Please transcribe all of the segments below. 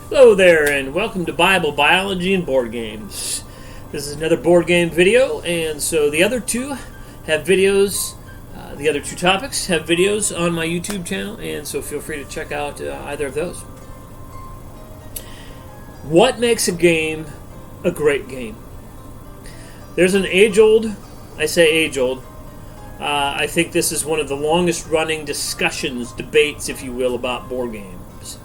Hello there, and welcome to Bible, Biology, and Board Games. This is another board game video, and so the other two have videos, the other two topics have videos on my YouTube channel, and so feel free to check out either of those. What makes a game a great game? There's an age-old, I say age-old, I think this is one of the longest running discussions, debates, if you will, about board games.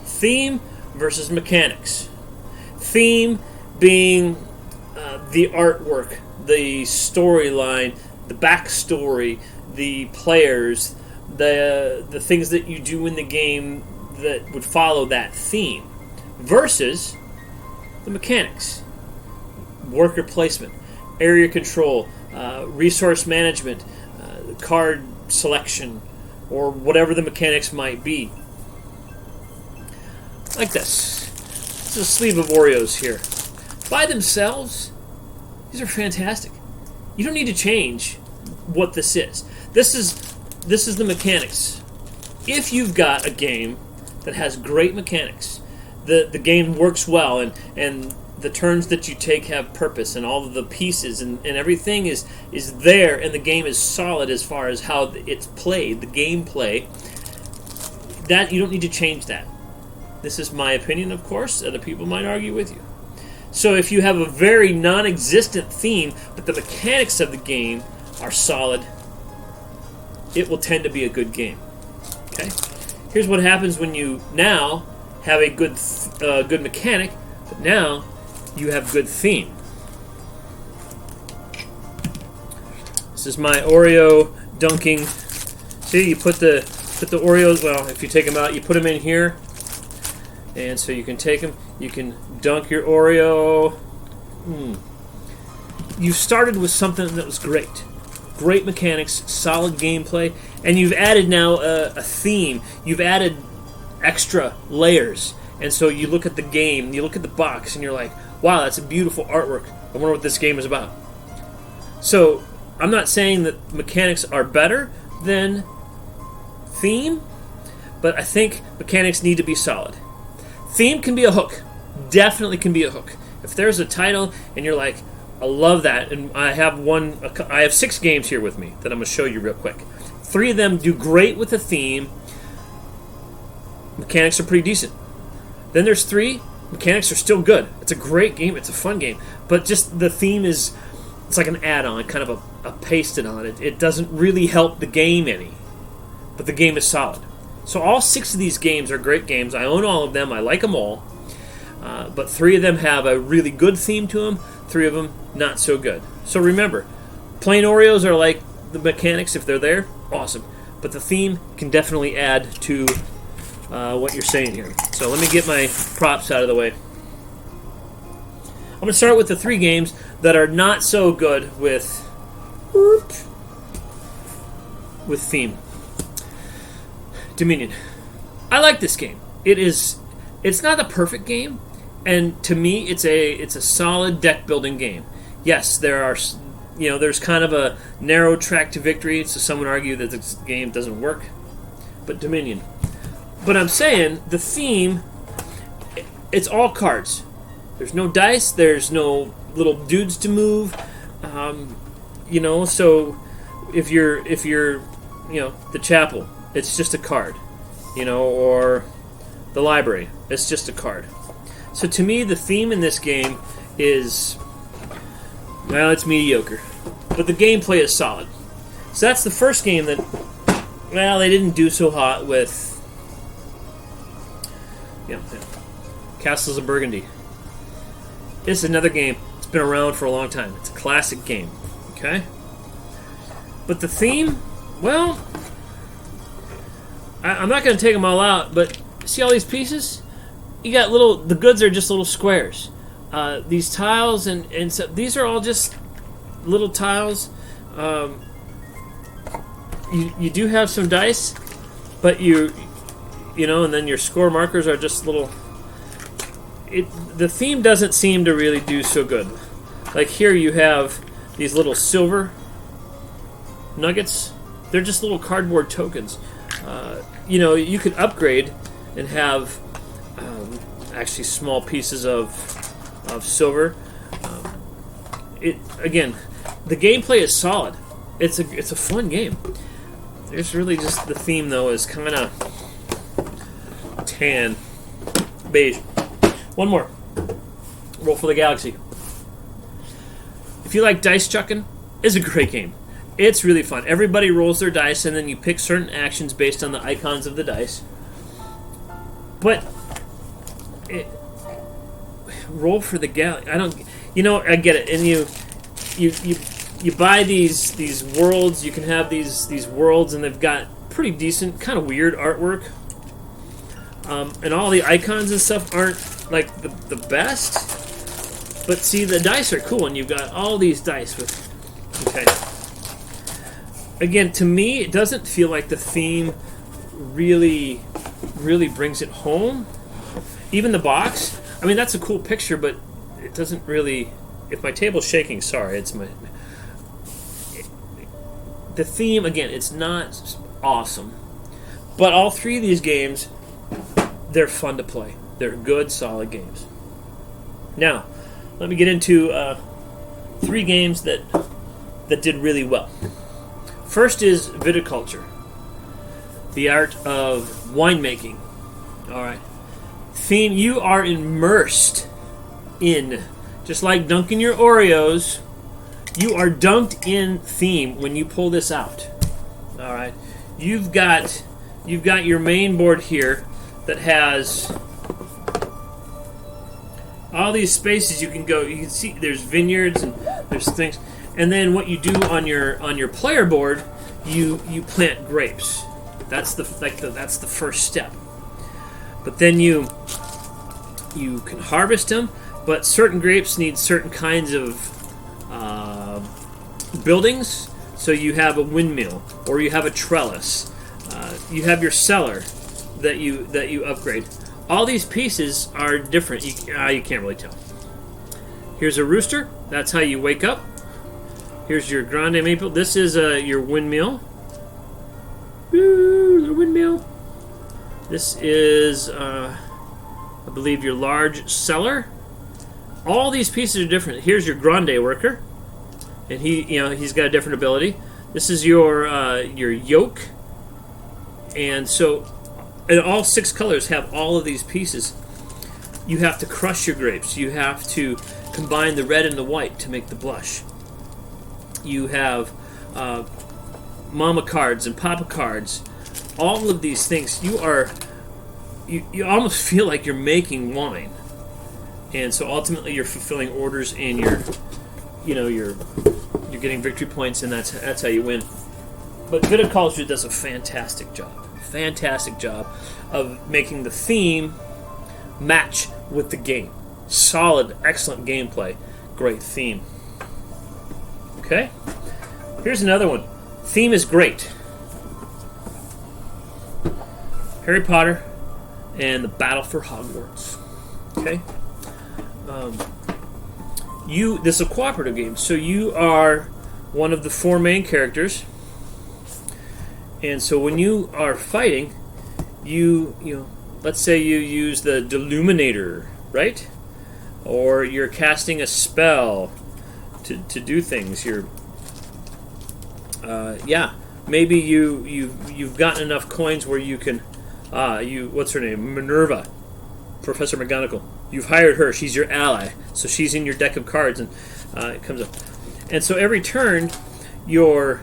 Theme versus mechanics. Theme being the artwork, the storyline, the backstory, the players, the things that you do in the game that would follow that theme, versus the mechanics, worker placement, area control, resource management, card selection, or whatever the mechanics might be. Like this. This is a sleeve of Oreos here. By themselves, these are fantastic. You don't need to change what this is. This is the mechanics. If you've got a game that has great mechanics, the game works well, and the turns that you take have purpose, and all of the pieces and everything is there, and the game is solid as far as how it's played, the gameplay, that you don't need to change that. This is my opinion, of course. Other people might argue with you. So if you have a very non-existent theme, but the mechanics of the game are solid, it will tend to be a good game. Okay? Here's what happens when you now have a good mechanic, but now you have good theme. This is my Oreo dunking. See, you put the Oreos. Well, if you take them out, you put them in here. And so you can take them, you can dunk your Oreo. You started with something that was great. Great mechanics, solid gameplay, and you've added now a theme. You've added extra layers. And so you look at the game, you look at the box, and you're like, wow, that's a beautiful artwork. I wonder what this game is about. So I'm not saying that mechanics are better than theme, but I think mechanics need to be solid. Theme can be a hook. Definitely can be a hook. If there's a title and you're like, I love that, and I have 6 games here with me that I'm going to show you real quick. 3 of them do great with the theme. Mechanics are pretty decent. Then there's 3, mechanics are still good. It's a great game, it's a fun game, but just the theme it's like an add-on, kind of a pasted on it. It doesn't really help the game any, but the game is solid. So all 6 of these games are great games. I own all of them. I like them all. But 3 of them have a really good theme to them. 3 of them, not so good. So remember, plain Oreos are like the mechanics. If they're there, awesome. But the theme can definitely add to what you're saying here. So let me get my props out of the way. I'm going to start with the 3 games that are not so good with theme. Dominion. I like this game. It's not a perfect game, and to me it's a solid deck building game. Yes, there's kind of a narrow track to victory, so some would argue that this game doesn't work. But Dominion. But I'm saying the theme, it's all cards. There's no dice, there's no little dudes to move. So if you're the chapel, it's just a card, or the library, it's just a card. So to me, the theme in this game is, well, it's mediocre, but the gameplay is solid. So that's the first game that, well, they didn't do so hot with, Castles of Burgundy. This is another game that's been around for a long time. It's a classic game, okay? But the theme, well, I'm not going to take them all out, but see all these pieces? You got the goods are just little squares. These tiles, and so these are all just little tiles. You do have some dice, but and then your score markers are just little. The theme doesn't seem to really do so good. Like here you have these little silver nuggets. They're just little cardboard tokens. You could upgrade and have actually small pieces of silver. Again, the gameplay is solid. It's a fun game. There's really just the theme though is kind of tan, beige. One more. Roll for the Galaxy. If you like dice chucking, it's a great game. It's really fun. Everybody rolls their dice, and then you pick certain actions based on the icons of the dice. But roll for the Galaxy. I get it. And you buy these worlds. You can have these worlds, and they've got pretty decent, kind of weird artwork. And all the icons and stuff aren't like the best. But see, the dice are cool, and you've got all these dice with. Okay. Again, to me, it doesn't feel like the theme really brings it home. Even the box, I mean, that's a cool picture, but it doesn't really... If my table's shaking, sorry, it's my... The theme, again, it's not awesome. But all three of these games, they're fun to play. They're good, solid games. Now, let me get into 3 games that did really well. First is Viticulture, the art of winemaking. All right. Theme, you are immersed in, just like dunking your Oreos, you are dunked in theme when you pull this out. All right. You've got your main board here that has all these spaces you can go. You can see there's vineyards and there's things. And then what you do on your player board, you plant grapes. That's the first step. But then you can harvest them. But certain grapes need certain kinds of buildings. So you have a windmill, or you have a trellis. You have your cellar that you upgrade. All these pieces are different. You can't really tell. Here's a rooster. That's how you wake up. Here's your grande maple. This is your windmill. Woo, little windmill. This is, I believe, your large cellar. All these pieces are different. Here's your grande worker, and he's got a different ability. This is your yoke, and so, and all 6 colors have all of these pieces. You have to crush your grapes. You have to combine the red and the white to make the blush. You have mama cards and papa cards. All of these things, you almost feel like you're making wine. And so ultimately you're fulfilling orders, and you're getting victory points, and that's how you win. But Viticulture does a fantastic job of making the theme match with the game. Solid, excellent gameplay, great theme. Okay, here's another one. Theme is great. Harry Potter and the Battle for Hogwarts. Okay, this is a cooperative game, so you are one of the 4 main characters, and so when you are fighting, let's say you use the Deluminator, right? Or you're casting a spell to do things. Maybe you've gotten enough coins where you can what's her name? Minerva, Professor McGonagall. You've hired her. She's your ally, so she's in your deck of cards, and it comes up. And so every turn, you're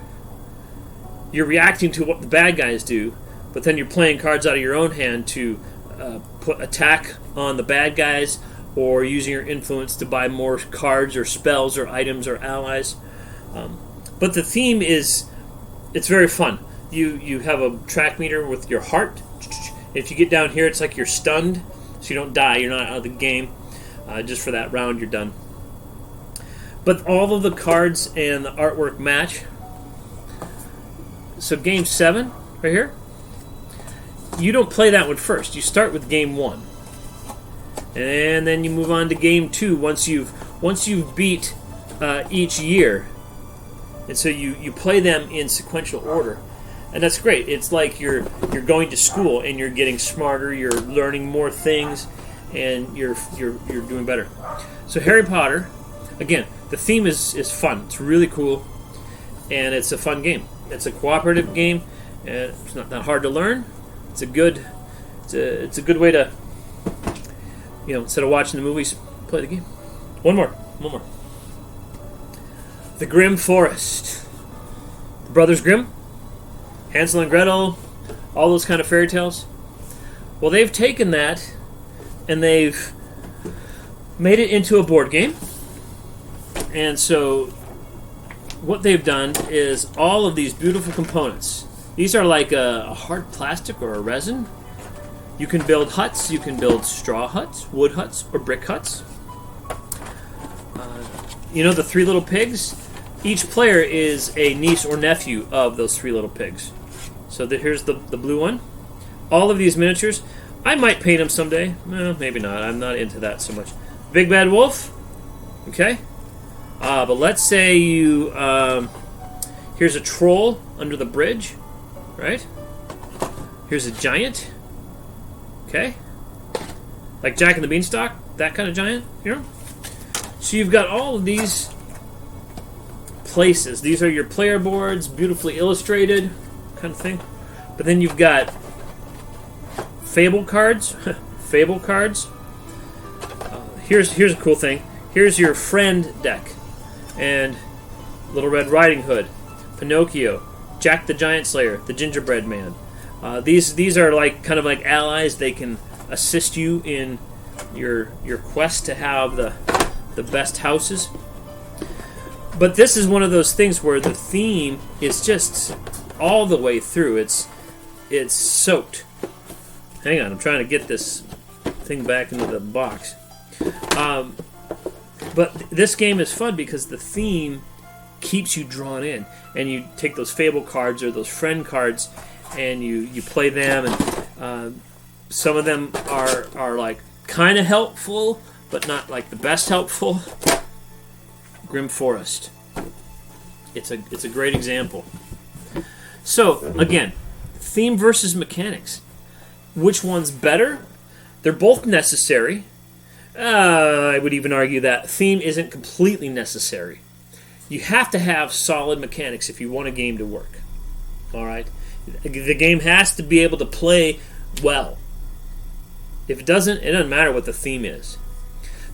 reacting to what the bad guys do, but then you're playing cards out of your own hand to put attack on the bad guys, or using your influence to buy more cards or spells or items or allies. But the theme is, it's very fun. You have a track meter with your heart. If you get down here, it's like you're stunned, so you don't die. You're not out of the game. Just for that round, you're done. But all of the cards and the artwork match. So game 7, right here, you don't play that one first. You start with game 1. And then you move on to game 2 once you've beat each year. And so you play them in sequential order. And that's great. It's like you're going to school and you're getting smarter, you're learning more things, and you're doing better. So Harry Potter, again, the theme is fun. It's really cool, and it's a fun game. It's a cooperative game, and it's not that hard to learn. It's a good way to, instead of watching the movies, play the game. One more. The Grimm Forest. The Brothers Grimm, Hansel and Gretel, all those kind of fairy tales. Well, they've taken that and they've made it into a board game. And so what they've done is all of these beautiful components. These are like a hard plastic or a resin. You can build huts. You can build straw huts, wood huts, or brick huts. The three little pigs? Each player is a niece or nephew of those three little pigs. So here's the blue one. All of these miniatures, I might paint them someday. Well, maybe not. I'm not into that so much. Big Bad Wolf. Okay. But let's say you... here's a troll under the bridge. Right? Here's a giant. Okay. Like Jack and the Beanstalk. That kind of giant. So you've got all of these places. These are your player boards, beautifully illustrated kind of thing. But then you've got fable cards. Fable cards. Here's a cool thing. Here's your friend deck. And Little Red Riding Hood, Pinocchio, Jack the Giant Slayer, the Gingerbread Man. These are kind of like allies. They can assist you in your quest to have the best houses. But this is one of those things where the theme is just all the way through. It's soaked. Hang on, I'm trying to get this thing back into the box. But this game is fun because the theme keeps you drawn in, and you take those fable cards or those friend cards, and you play them, and some of them are like kind of helpful, but not like the best helpful. Grimm Forest. It's a great example. So again, theme versus mechanics. Which one's better? They're both necessary. I would even argue that theme isn't completely necessary. You have to have solid mechanics if you want a game to work. All right? The game has to be able to play well. If it doesn't matter what the theme is.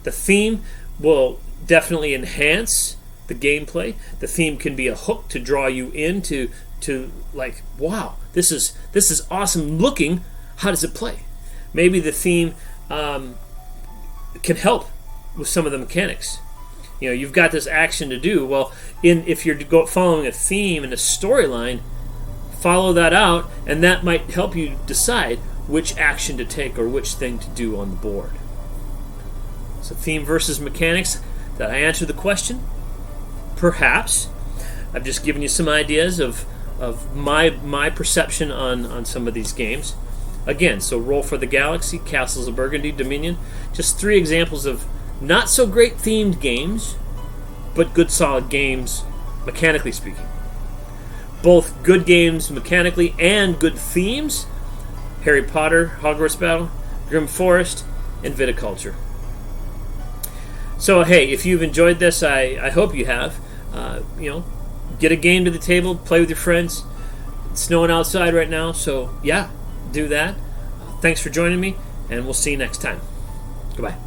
The theme will definitely enhance the gameplay. The theme can be a hook to draw you into like, wow, this is awesome looking. How does it play? Maybe the theme can help with some of the mechanics. You've got this action to do. Well, if you're following a theme and a storyline, follow that out, and that might help you decide which action to take or which thing to do on the board. So theme versus mechanics. Did I answer the question? Perhaps. I've just given you some ideas of my perception on some of these games. Again, so Roll for the Galaxy, Castles of Burgundy, Dominion. Just 3 examples of not so great themed games, but good solid games, mechanically speaking. Both good games mechanically and good themes. Harry Potter, Hogwarts Battle, Grimm Forest, and Viticulture. So hey, if you've enjoyed this, I hope you have. Get a game to the table, play with your friends. It's snowing outside right now, so yeah, do that. Thanks for joining me, and we'll see you next time. Goodbye.